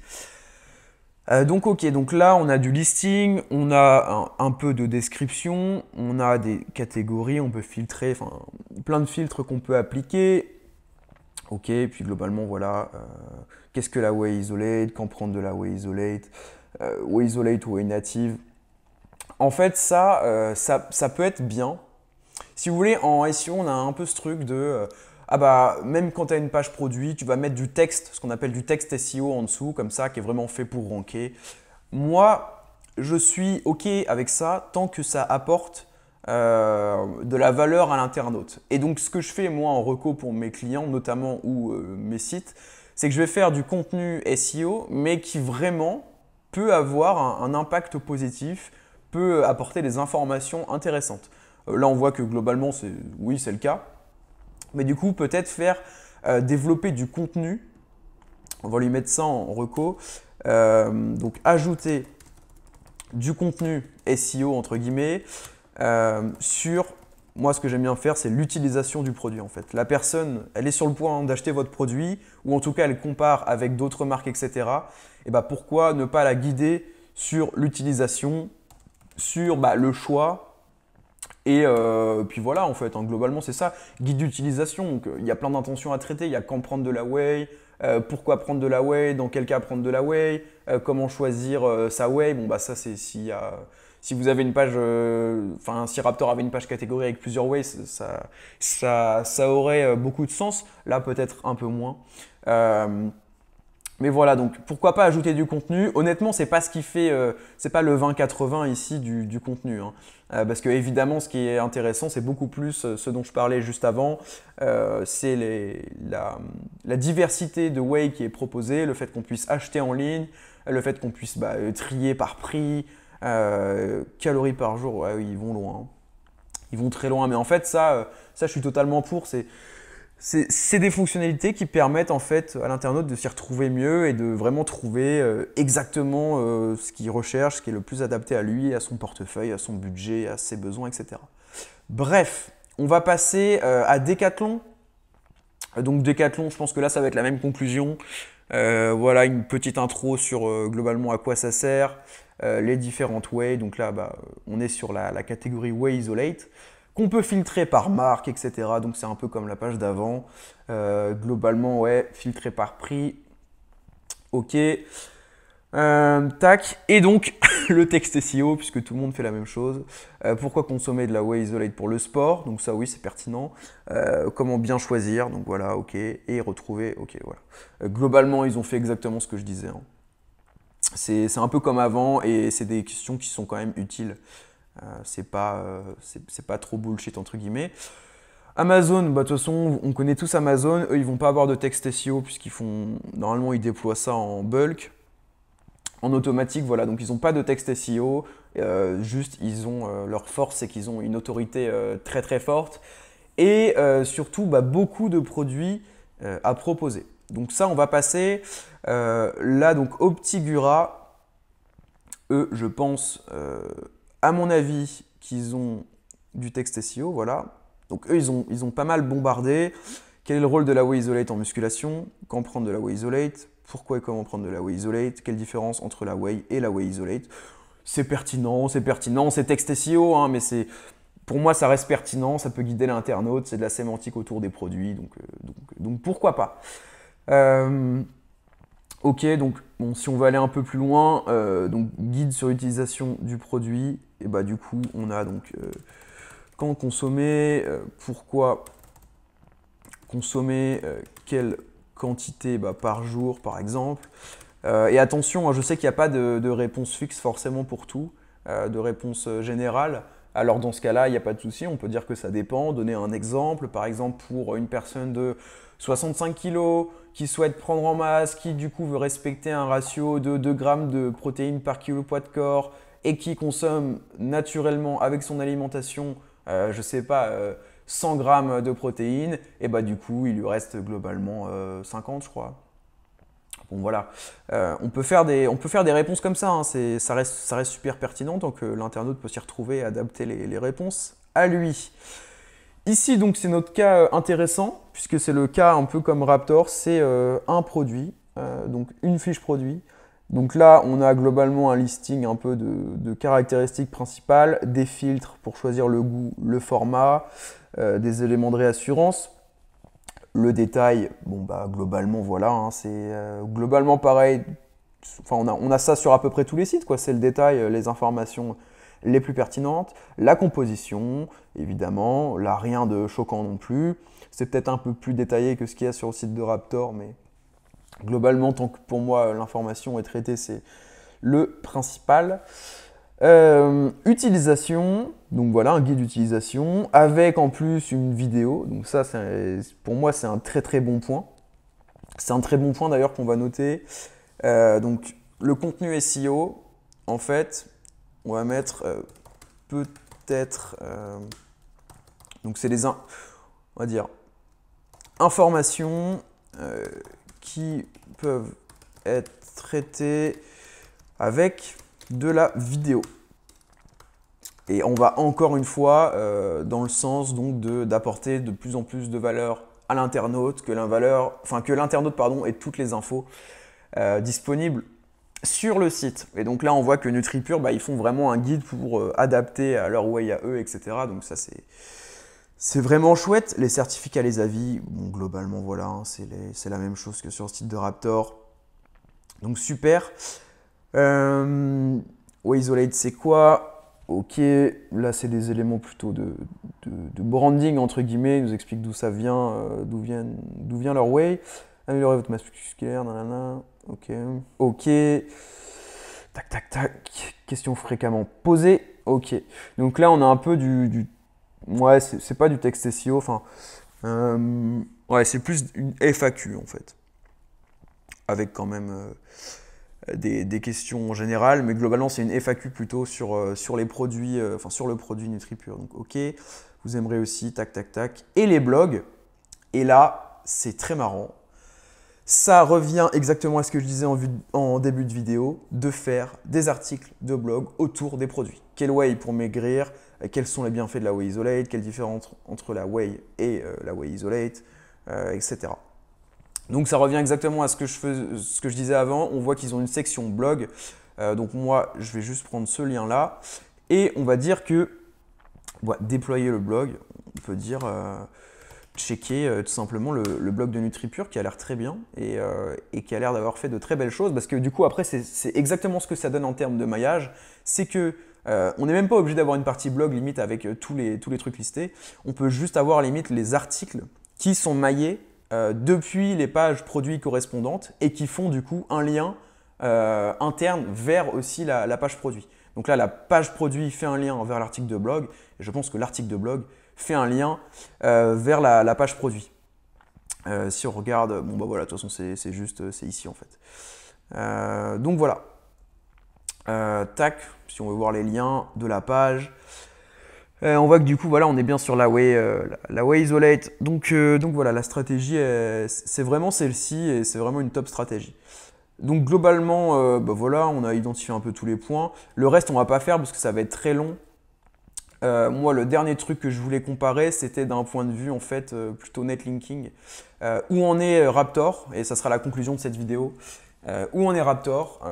Donc ok, donc là, on a du listing, on a un peu de description, on a des catégories, on peut filtrer, enfin, plein de filtres qu'on peut appliquer. Ok, puis globalement, voilà, qu'est-ce que la Way Isolate, quand prendre de la Way Isolate ou Way Native. En fait, ça peut être bien. Si vous voulez, en SEO, on a un peu ce truc de même quand tu as une page produit, tu vas mettre du texte, ce qu'on appelle du texte SEO en dessous, comme ça, qui est vraiment fait pour ranker. Moi, je suis OK avec ça tant que ça apporte de la valeur à l'internaute. Et donc, ce que je fais, moi, en reco pour mes clients, notamment ou mes sites, c'est que je vais faire du contenu SEO, mais qui vraiment peut avoir un impact positif, peut apporter des informations intéressantes. Là, on voit que globalement, oui, c'est le cas. Mais du coup, peut-être faire développer du contenu. On va lui mettre ça en reco. Donc, ajouter du contenu SEO, entre guillemets, sur... Moi, ce que j'aime bien faire, c'est l'utilisation du produit, en fait. La personne, elle est sur le point d'acheter votre produit, ou en tout cas, elle compare avec d'autres marques, etc. Et pourquoi ne pas la guider sur l'utilisation, sur le choix, et puis voilà, en fait, globalement, c'est ça. Guide d'utilisation, donc il y a plein d'intentions à traiter. Il y a quand prendre de la whey, pourquoi prendre de la whey, dans quel cas prendre de la whey, comment choisir sa whey. Bon, ça, c'est si vous avez une page, si Raptor avait une page catégorie avec plusieurs whey, ça aurait beaucoup de sens. Là, peut-être un peu moins. Mais voilà, donc pourquoi pas ajouter du contenu. Honnêtement, c'est pas ce qui fait, c'est pas le 20-80 ici du contenu, hein. Parce que évidemment, ce qui est intéressant, c'est beaucoup plus ce dont je parlais juste avant. C'est la diversité de whey qui est proposée, le fait qu'on puisse acheter en ligne, le fait qu'on puisse trier par prix, calories par jour. Ouais, oui, ils vont loin, hein. Ils vont très loin. Mais en fait, ça je suis totalement pour. C'est des fonctionnalités qui permettent en fait à l'internaute de s'y retrouver mieux et de vraiment trouver exactement ce qu'il recherche, ce qui est le plus adapté à lui, à son portefeuille, à son budget, à ses besoins, etc. Bref, on va passer à Decathlon. Donc Decathlon, je pense que là ça va être la même conclusion. Voilà une petite intro sur globalement à quoi ça sert, les différentes whey. Donc là, on est sur la catégorie Whey Isolate, qu'on peut filtrer par marque, etc. Donc c'est un peu comme la page d'avant. Globalement, ouais, filtré par prix. Ok. Tac. Et donc, le texte SEO, puisque tout le monde fait la même chose. Pourquoi consommer de la Whey Isolate pour le sport? Donc ça, oui, c'est pertinent. Comment bien choisir? Donc voilà, ok. Et retrouver, ok, voilà. Globalement, ils ont fait exactement ce que je disais, hein. C'est un peu comme avant et c'est des questions qui sont quand même utiles. C'est pas trop bullshit entre guillemets. Amazon, de toute façon, on connaît tous Amazon. Eux, ils vont pas avoir de texte SEO puisqu'ils font normalement ils déploient ça en bulk, en automatique. Voilà, donc ils n'ont pas de texte SEO. Juste, ils ont leur force, c'est qu'ils ont une autorité très très forte et surtout beaucoup de produits à proposer. Donc ça, on va passer là. Donc Optigura, eux, je pense, à mon avis, qu'ils ont du texte SEO, voilà. Donc eux, ils ont pas mal bombardé. Quel est le rôle de la Whey Isolate en musculation? Quand prendre de la Whey Isolate? Pourquoi et comment prendre de la Whey Isolate? Quelle différence entre la Whey et la Whey Isolate? C'est pertinent, c'est texte SEO, hein, mais pour moi, ça reste pertinent, ça peut guider l'internaute, c'est de la sémantique autour des produits, donc pourquoi pas. Ok, donc bon, si on veut aller un peu plus loin, donc guide sur l'utilisation du produit, et du coup, on a donc quand consommer, pourquoi consommer, quelle quantité par jour par exemple. Et attention, hein, je sais qu'il n'y a pas de réponse fixe forcément pour tout, de réponse générale. Alors dans ce cas-là, il n'y a pas de souci, on peut dire que ça dépend, donner un exemple, par exemple pour une personne de 65 kg qui souhaite prendre en masse, qui du coup veut respecter un ratio de 2 grammes de protéines par kilo poids de corps et qui consomme naturellement avec son alimentation, je ne sais pas, 100 grammes de protéines, et du coup il lui reste globalement 50 je crois. Bon voilà, on peut faire des réponses comme ça, hein. Ça reste super pertinent, donc l'internaute peut s'y retrouver et adapter les réponses à lui. Ici donc c'est notre cas intéressant, puisque c'est le cas un peu comme Raptor, c'est un produit, donc une fiche produit. Donc là on a globalement un listing un peu de caractéristiques principales, des filtres pour choisir le goût, le format, des éléments de réassurance. Le détail, bon globalement voilà, hein, c'est globalement pareil. Enfin on a ça sur à peu près tous les sites, quoi. C'est le détail, les informations les plus pertinentes, la composition, évidemment, là rien de choquant non plus. C'est peut-être un peu plus détaillé que ce qu'il y a sur le site de Raptor, mais globalement, tant que pour moi l'information est traitée, c'est le principal. Utilisation, donc voilà un guide d'utilisation avec en plus une vidéo, donc ça pour moi c'est un très très bon point. C'est un très bon point d'ailleurs qu'on va noter. Donc le contenu SEO, en fait, on va mettre peut-être, donc c'est on va dire, informations qui peuvent être traitées avec de la vidéo. Et on va encore une fois dans le sens donc d'apporter de plus en plus de valeur à l'internaute, que l'internaute ait toutes les infos disponibles sur le site. Et donc là on voit que NutriPure, ils font vraiment un guide pour adapter à leur whey à eux, etc. Donc ça c'est vraiment chouette. Les certificats, les avis, bon, globalement voilà, hein, c'est la même chose que sur le site de Raptor. Donc super. Whey Isolate c'est quoi? Ok, là c'est des éléments plutôt de branding entre guillemets, ils nous expliquent d'où ça vient, d'où vient leur whey. Améliorer votre masse musculaire, nanana. Ok. Ok. Tac, tac, tac. Questions fréquemment posées. Ok. Donc là, on a un peu ouais, c'est pas du texte SEO. Enfin, ouais, c'est plus une FAQ en fait. Avec quand même des questions en général. Mais globalement, c'est une FAQ plutôt sur les produits, enfin sur le produit NutriPure. Donc, ok. Vous aimerez aussi, tac, tac, tac. Et les blogs. Et là, c'est très marrant. Ça revient exactement à ce que je disais en début de vidéo, de faire des articles de blog autour des produits. Quel whey pour maigrir, quels sont les bienfaits de la whey isolate, quelle différence entre la whey et la whey isolate, etc. Donc ça revient exactement à ce que je disais avant. On voit qu'ils ont une section blog. Donc moi, je vais juste prendre ce lien-là. Et on va dire que déployer le blog, on peut dire checker tout simplement le blog de NutriPure qui a l'air très bien et qui a l'air d'avoir fait de très belles choses parce que du coup après c'est exactement ce que ça donne en termes de maillage, c'est que on n'est même pas obligé d'avoir une partie blog limite avec tous les trucs listés, on peut juste avoir limite les articles qui sont maillés depuis les pages produits correspondantes et qui font du coup un lien interne vers aussi la page produit. Donc là la page produit fait un lien vers l'article de blog et je pense que l'article de blog fait un lien vers la page produit. Si on regarde, bon bah voilà, de toute façon c'est juste, c'est ici en fait. Donc voilà. Tac, si on veut voir les liens de la page, on voit que du coup voilà, on est bien sur la whey isolate. Donc voilà, la stratégie, c'est vraiment celle-ci et c'est vraiment une top stratégie. Donc globalement, bah voilà, on a identifié un peu tous les points. Le reste, on va pas faire parce que ça va être très long. Moi, le dernier truc que je voulais comparer, c'était d'un point de vue en fait plutôt netlinking. Où en est Raptor, et ça sera la conclusion de cette vidéo, où en est Raptor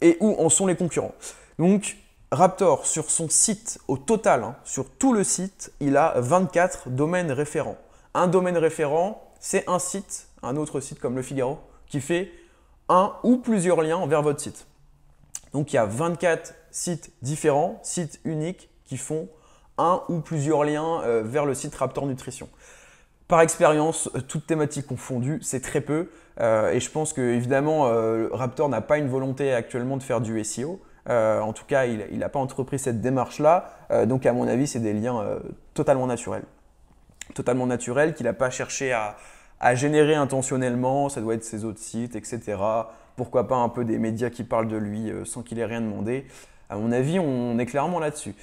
et où en sont les concurrents. Donc, Raptor, sur son site, au total, hein, sur tout le site, il a 24 domaines référents. Un domaine référent, c'est un site, un autre site comme Le Figaro, qui fait un ou plusieurs liens vers votre site. Donc, il y a 24 sites différents, sites uniques, qui font un ou plusieurs liens vers le site Raptor Nutrition. Par expérience, toute thématique confondue, c'est très peu. Et je pense que évidemment, Raptor n'a pas une volonté actuellement de faire du SEO. En tout cas, il n'a pas entrepris cette démarche-là. Donc à mon avis, c'est des liens totalement naturels. Totalement naturels qu'il n'a pas cherché à générer intentionnellement. Ça doit être ses autres sites, etc. Pourquoi pas un peu des médias qui parlent de lui sans qu'il ait rien demandé. À mon avis, on est clairement là-dessus.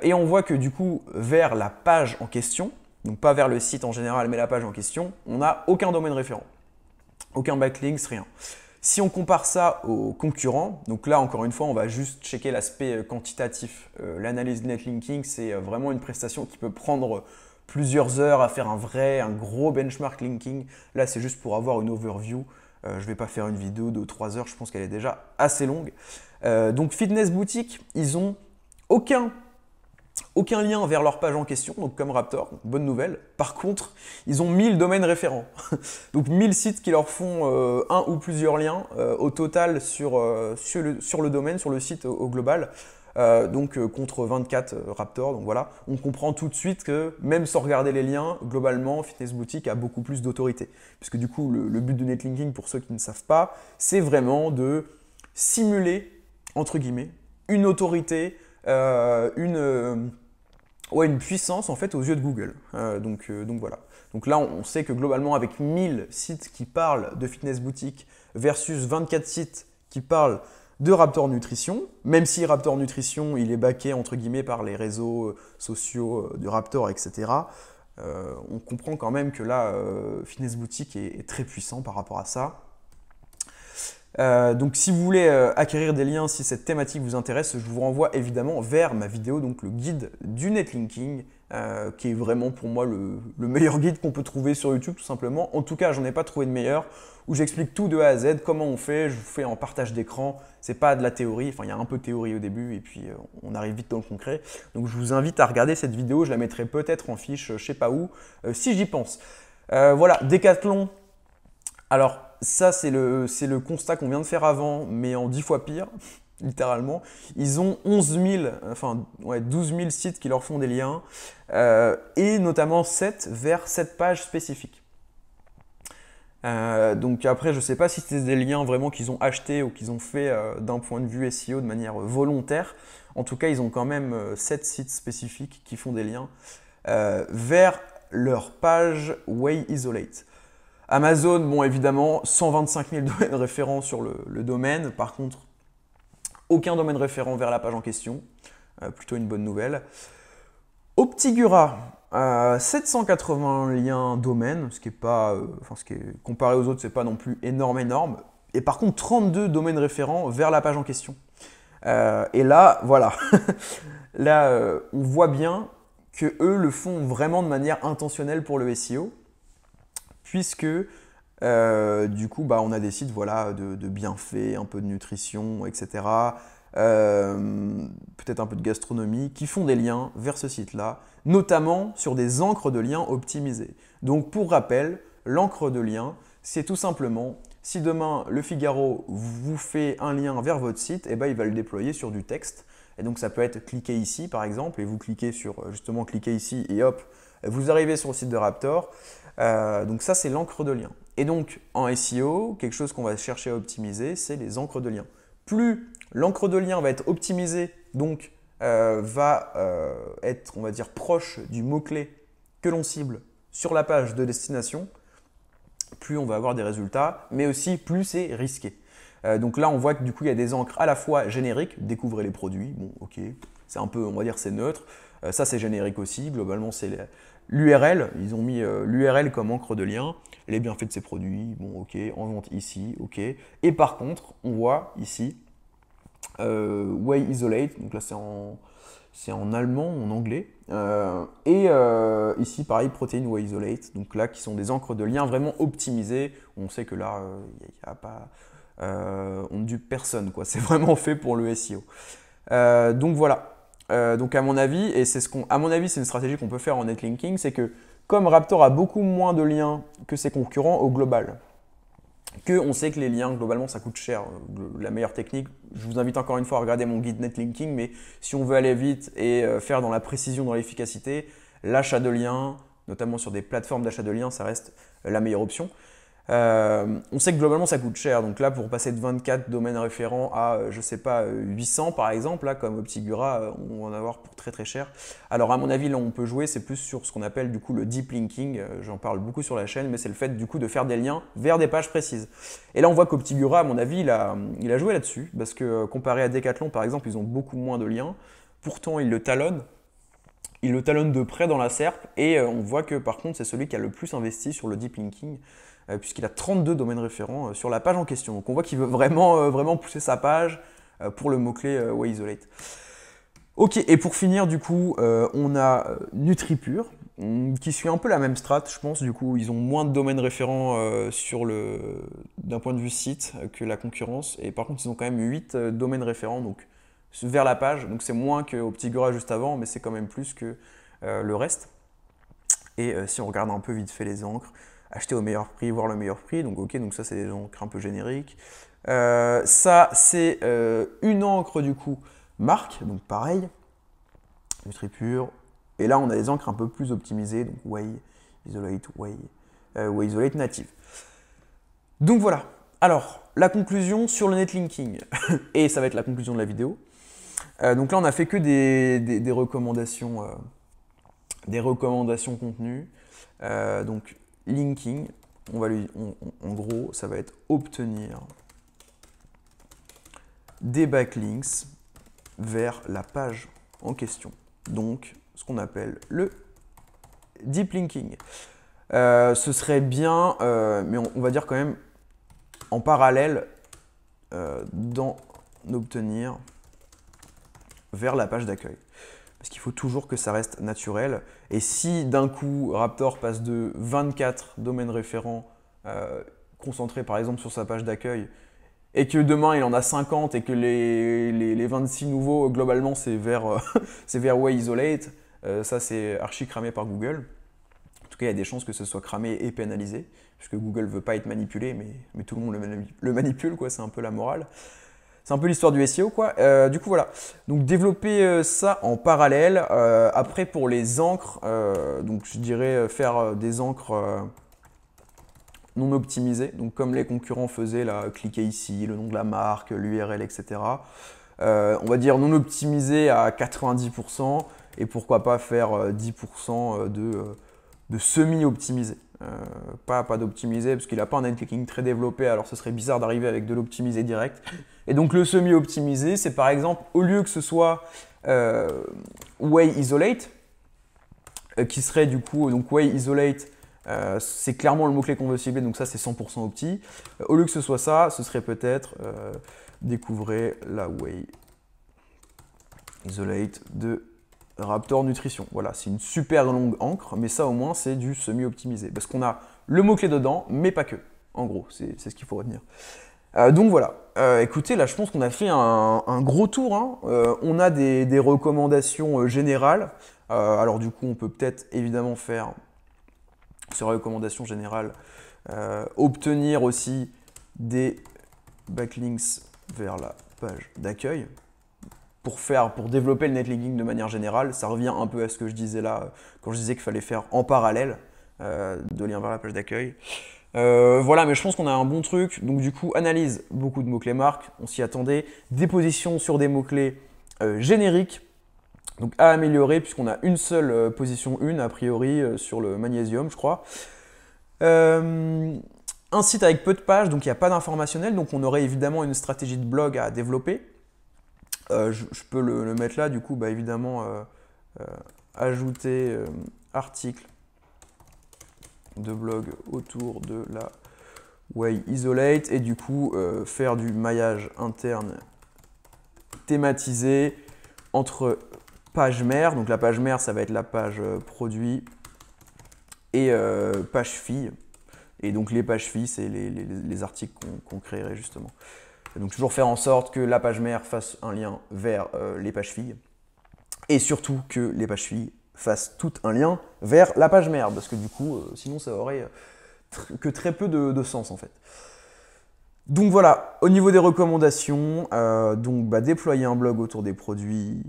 Et on voit que du coup, vers la page en question, donc pas vers le site en général, mais la page en question, on n'a aucun domaine référent. Aucun backlinks, rien. Si on compare ça aux concurrents, donc là encore une fois, on va juste checker l'aspect quantitatif. L'analyse netlinking, c'est vraiment une prestation qui peut prendre plusieurs heures à faire un gros benchmark linking. Là, c'est juste pour avoir une overview. Je ne vais pas faire une vidéo de 3 heures, je pense qu'elle est déjà assez longue. Donc Fitness Boutique, ils ont aucun lien vers leur page en question, donc comme Raptor, bonne nouvelle. Par contre, ils ont 1000 domaines référents. Donc 1000 sites qui leur font un ou plusieurs liens au total sur le domaine, sur le site au global. Contre 24 Raptor. Donc voilà, on comprend tout de suite que même sans regarder les liens, globalement, Fitness Boutique a beaucoup plus d'autorité. Puisque du coup, le but de netlinking, pour ceux qui ne savent pas, c'est vraiment de simuler, entre guillemets, une autorité, une puissance en fait aux yeux de Google. Donc voilà. Donc là, on sait que globalement, avec 1000 sites qui parlent de Fitness Boutique versus 24 sites qui parlent de Raptor Nutrition, même si Raptor Nutrition, il est backé entre guillemets par les réseaux sociaux de Raptor, etc. On comprend quand même que là, Fitness Boutique est très puissant par rapport à ça. Donc si vous voulez acquérir des liens, si cette thématique vous intéresse, je vous renvoie évidemment vers ma vidéo, donc le guide du netlinking, qui est vraiment pour moi le meilleur guide qu'on peut trouver sur YouTube tout simplement. En tout cas, j'en ai pas trouvé de meilleur, où j'explique tout de A à Z, comment on fait, je vous fais en partage d'écran, c'est pas de la théorie, enfin il y a un peu de théorie au début et puis on arrive vite dans le concret. Donc je vous invite à regarder cette vidéo, je la mettrai peut-être en fiche, je sais pas où, si j'y pense. Voilà, Decathlon, alors ça c'est le constat qu'on vient de faire avant, mais en 10 fois pire, littéralement. Ils ont 12 000 sites qui leur font des liens, et notamment 7 vers cette page spécifique. Donc après, je ne sais pas si c'est des liens vraiment qu'ils ont achetés ou qu'ils ont fait d'un point de vue SEO de manière volontaire. En tout cas, ils ont quand même 7 sites spécifiques qui font des liens vers leur page Way Isolate. Amazon, bon évidemment, 125 000 domaines référents sur le domaine. Par contre, aucun domaine référent vers la page en question. Plutôt une bonne nouvelle. Optigura, 780 liens domaines, ce qui est pas, ce qui est, comparé aux autres, c'est pas non plus énorme. Et par contre, 32 domaines référents vers la page en question. Et là, voilà. Là, on voit bien que eux le font vraiment de manière intentionnelle pour le SEO, puisque du coup, on a des sites voilà, de bienfaits, un peu de nutrition, etc. Peut-être un peu de gastronomie, qui font des liens vers ce site-là, notamment sur des encres de liens optimisées. Donc pour rappel, l'encre de lien, c'est tout simplement, si demain le Figaro vous fait un lien vers votre site, il va le déployer sur du texte. Et donc ça peut être cliquez ici par exemple, et vous cliquez sur justement cliquez ici et hop, vous arrivez sur le site de Raptor. Donc ça c'est l'encre de lien. Et donc en SEO, quelque chose qu'on va chercher à optimiser, c'est les encres de lien. Plus l'encre de lien va être optimisée, donc va être, on va dire, proche du mot-clé que l'on cible sur la page de destination, plus on va avoir des résultats, mais aussi plus c'est risqué. Donc là, on voit que du coup, il y a des encres à la fois génériques, découvrez les produits, bon ok, c'est un peu, on va dire, c'est neutre. Ça, c'est générique aussi, globalement, c'est l'URL, ils ont mis l'URL comme encre de lien, les bienfaits de ces produits, bon ok, en vente ici, ok. Et par contre, on voit ici, Way Isolate, donc là c'est en allemand, en anglais, et ici pareil, Protein Way Isolate, donc là qui sont des encres de liens vraiment optimisées. On sait que là, il n'y a pas, on ne dupe personne, quoi. C'est vraiment fait pour le SEO. Donc voilà. Donc à mon avis, et c'est à mon avis, c'est une stratégie qu'on peut faire en netlinking, c'est que comme Raptor a beaucoup moins de liens que ses concurrents au global, on sait que les liens, globalement, ça coûte cher. La meilleure technique, je vous invite encore une fois à regarder mon guide netlinking, mais si on veut aller vite et faire dans la précision, dans l'efficacité, l'achat de liens, notamment sur des plateformes d'achat de liens, ça reste la meilleure option. On sait que globalement ça coûte cher, donc là pour passer de 24 domaines référents à je sais pas 800 par exemple, là comme Optigura, on va en avoir pour très cher. Alors à mon avis là on peut jouer, c'est plus sur ce qu'on appelle du coup le deep linking, j'en parle beaucoup sur la chaîne, mais c'est le fait du coup de faire des liens vers des pages précises. Et là on voit qu'Optigura à mon avis il a joué là-dessus, parce que comparé à Decathlon par exemple ils ont beaucoup moins de liens, pourtant ils le talonnent. Il le talonne de près dans la SERP et on voit que par contre c'est celui qui a le plus investi sur le deep linking puisqu'il a 32 domaines référents sur la page en question. Donc on voit qu'il veut vraiment pousser sa page pour le mot-clé Way Isolate. Ok, et pour finir du coup on a NutriPure qui suit un peu la même strat, je pense. Du coup ils ont moins de domaines référents d'un point de vue site que la concurrence, et par contre ils ont quand même 8 domaines référents donc vers la page, donc c'est moins que Optigura juste avant, mais c'est quand même plus que le reste. Et si on regarde un peu vite fait les encres, acheter au meilleur prix, voir le meilleur prix, donc ok, donc ça c'est des encres un peu génériques. Ça c'est une encre du coup marque, donc pareil, NutriPure. Et là on a des encres un peu plus optimisées, donc Way Isolate, Way Isolate native. Donc voilà. Alors la conclusion sur le netlinking, et ça va être la conclusion de la vidéo. Donc là, on n'a fait que des recommandations, contenues. Donc, linking, en gros, ça va être obtenir des backlinks vers la page en question. Donc, ce qu'on appelle le deep linking. Ce serait bien, mais on va dire quand même en parallèle d'en obtenir vers la page d'accueil. Parce qu'il faut toujours que ça reste naturel. Et si d'un coup Raptor passe de 24 domaines référents concentrés par exemple sur sa page d'accueil, et que demain il en a 50 et que les 26 nouveaux globalement c'est vers, c'est vers Way Isolate, ça c'est archi cramé par Google. En tout cas il y a des chances que ce soit cramé et pénalisé, puisque Google ne veut pas être manipulé, mais tout le monde le manipule, quoi, c'est un peu la morale. C'est un peu l'histoire du SEO, quoi. Du coup, voilà. Donc, développer ça en parallèle. Après, pour les encres, donc je dirais faire des encres non optimisé, donc comme les concurrents faisaient, là, cliquez ici, le nom de la marque, l'URL, etc. On va dire non optimisé à 90% et pourquoi pas faire 10% de semi-optimisé. Pas d'optimisé parce qu'il n'a pas un netlinking très développé, alors ce serait bizarre d'arriver avec de l'optimisé direct. Et donc le semi-optimisé, c'est par exemple, au lieu que ce soit Way Isolate, qui serait du coup, donc Way Isolate, c'est clairement le mot-clé qu'on veut cibler, donc ça c'est 100% opti. Au lieu que ce soit ça, ce serait peut-être découvrez la Way Isolate de Raptor Nutrition. Voilà, c'est une super longue encre, mais ça au moins c'est du semi-optimisé. Parce qu'on a le mot-clé dedans, mais pas que. En gros, c'est ce qu'il faut retenir. Donc voilà, écoutez, là je pense qu'on a fait un gros tour. Hein. On a des recommandations générales. Alors du coup, on peut peut-être évidemment faire ces recommandations générales, obtenir aussi des backlinks vers la page d'accueil. Pour développer le netlinking de manière générale, ça revient un peu à ce que je disais là, quand je disais qu'il fallait faire en parallèle de liens vers la page d'accueil. Voilà, mais je pense qu'on a un bon truc. Donc du coup, analyse beaucoup de mots-clés marques, on s'y attendait. Déposition sur des mots-clés génériques, donc à améliorer, puisqu'on a une seule position 1, a priori, sur le magnésium, je crois. Un site avec peu de pages, donc il n'y a pas d'informationnel, donc on aurait évidemment une stratégie de blog à développer. Je peux le mettre là, du coup, bah, évidemment, ajouter article de blog autour de la Way Isolate et du coup faire du maillage interne thématisé entre page mère, donc la page mère ça va être la page produit et page fille, et donc les pages filles c'est les articles qu'on créerait justement. Donc toujours faire en sorte que la page mère fasse un lien vers les pages filles et surtout que les pages filles fassent tout un lien vers la page mère parce que du coup sinon ça aurait que très peu de sens en fait. Donc voilà, au niveau des recommandations, déployer un blog autour des produits,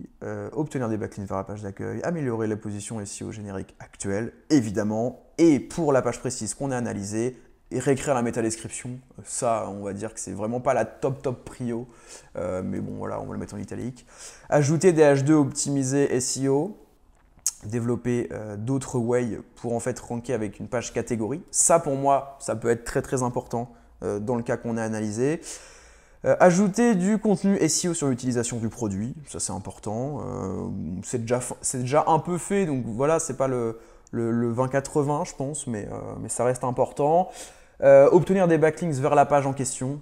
obtenir des backlinks vers la page d'accueil, améliorer la position SEO générique actuelle évidemment, et pour la page précise qu'on a analysée, et réécrire la métadescription, ça on va dire que c'est vraiment pas la top prio, mais bon voilà, on va le mettre en italique. Ajouter des H2 optimisés SEO, développer d'autres ways pour en fait ranker avec une page catégorie. Ça pour moi, ça peut être très important dans le cas qu'on a analysé. Ajouter du contenu SEO sur l'utilisation du produit, ça c'est important. C'est déjà un peu fait, donc voilà, c'est pas le 20-80 je pense, mais ça reste important. Obtenir des backlinks vers la page en question,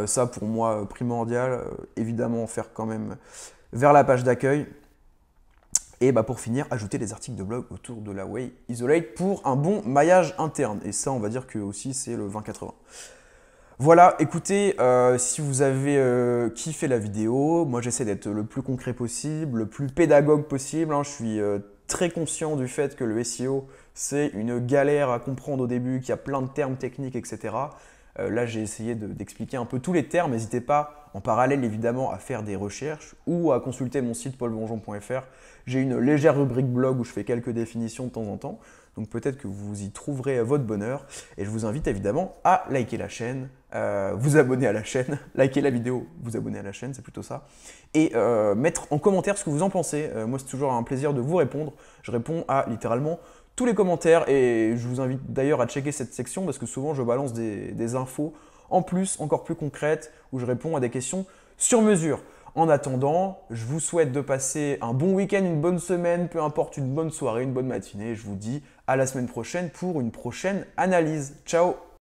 ça pour moi primordial, évidemment faire quand même vers la page d'accueil. Et pour finir, ajouter des articles de blog autour de la Way Isolate pour un bon maillage interne. Et ça, on va dire que aussi c'est le 20-80. Voilà, écoutez, si vous avez kiffé la vidéo, moi j'essaie d'être le plus concret possible, le plus pédagogue possible. Hein. Je suis très conscient du fait que le SEO, c'est une galère à comprendre au début, qu'il y a plein de termes techniques, etc. Là, j'ai essayé d'expliquer un peu tous les termes. N'hésitez pas, en parallèle évidemment, à faire des recherches ou à consulter mon site paulbonjon.fr. J'ai une légère rubrique blog où je fais quelques définitions de temps en temps. Donc peut-être que vous y trouverez votre bonheur. Et je vous invite évidemment à liker la chaîne, vous abonner à la chaîne, liker la vidéo, vous abonner à la chaîne, c'est plutôt ça. Et mettre en commentaire ce que vous en pensez. Moi, c'est toujours un plaisir de vous répondre. Je réponds à littéralement tous les commentaires et je vous invite d'ailleurs à checker cette section parce que souvent je balance des infos en plus, encore plus concrètes, où je réponds à des questions sur mesure. En attendant, je vous souhaite de passer un bon week-end, une bonne semaine, peu importe, une bonne soirée, une bonne matinée. Je vous dis à la semaine prochaine pour une prochaine analyse. Ciao!